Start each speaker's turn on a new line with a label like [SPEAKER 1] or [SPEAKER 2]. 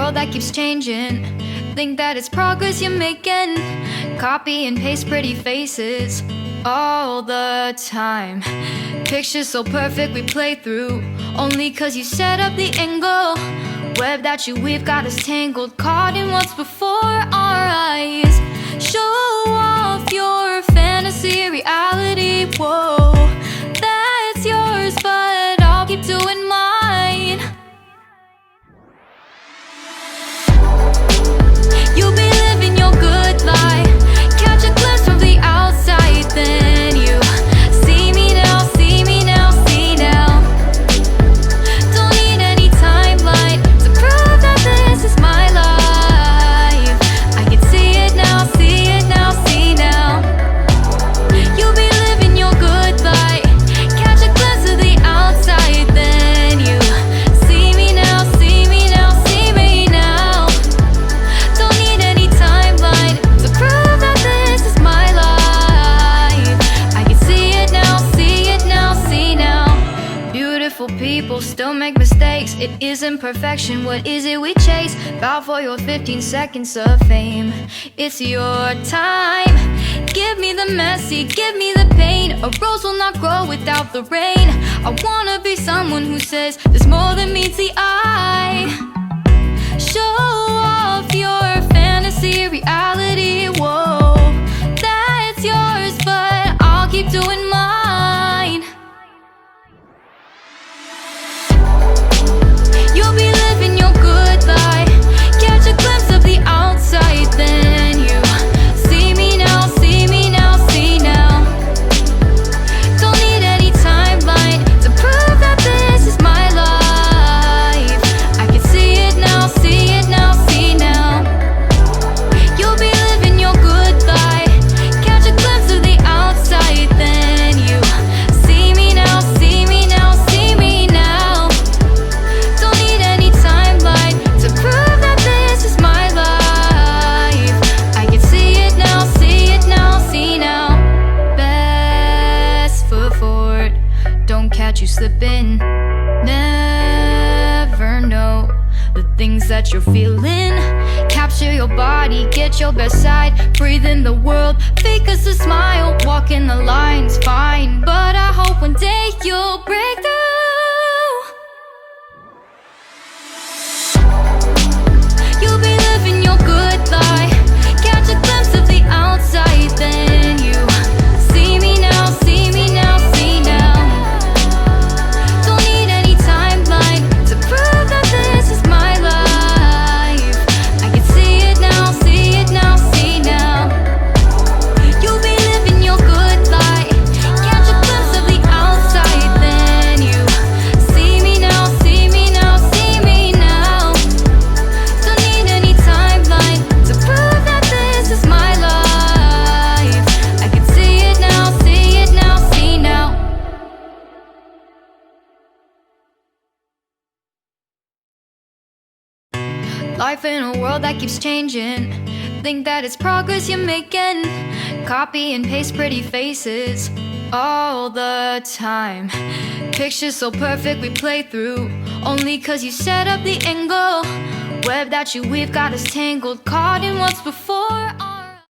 [SPEAKER 1] world that keeps changing. Think that it's progress you're making. Copy and paste pretty faces all the time. Pictures so perfect we play through, only cause you set up the angle. Web that you weave got us tangled, caught in what's before our eyes. Show off your fantasy reality, whoa, that's yours, but I'll keep doing mine. You'll be living your good life, catch a glimpse from the outside, then you see me now, see me now, see now. Don't need any timeline to prove that this is my life. I can see it now, see it now, see now. You'll be living your good life, catch a glimpse of the outside, then you see me now, see me now, see me now. Don't need any timeline to prove that this is my life. I can see it now, see it now, see now. Beautiful people still make mistakes. It isn't perfection, what is it we chase? Bow for your 15 seconds of fame. It's your time. Give me the messy, give me the pain. A rose will not grow without the rain. I wanna be someone who says there's more than meets the eye. Show off your fantasy reality, whoa, that's yours, but I'll keep doing mine. You'll be living your good life, catch a glimpse of the outside, then you see me now, see me now, see now. Don't need any timeline to prove that this is my life. I can see it now, see it now, see now. You'll be living your good life, catch a glimpse of the outside, then you see me now, see me now, see me now. Don't need any timeline to prove that this is my life. I can see it now, see it now, see now. Best foot forward, don't catch you slipping. Never know the things that you're feeling. Capture your body, get your best side. Breathe in the world, fake us a smile. Walking the lines, fine, but I hope one day you'll break through. You'll be living your good life, catch a glimpse of the outside, then you see me now, see me now, see now. Don't need any timeline to prove that this is my life. I can see it now, see it now, see now. You'll be living your good life, catch a glimpse of the outside, then you see me now, see me now, see me now. Don't need any timeline to prove that this is my life. I can see it now, see it now, see now. Life in a world that keeps changing. Think that it's progress you're making. Copy and paste pretty faces all the time. Pictures so perfect we play through, only cause you set up the angle. Web that you weave got us tangled, caught in what's before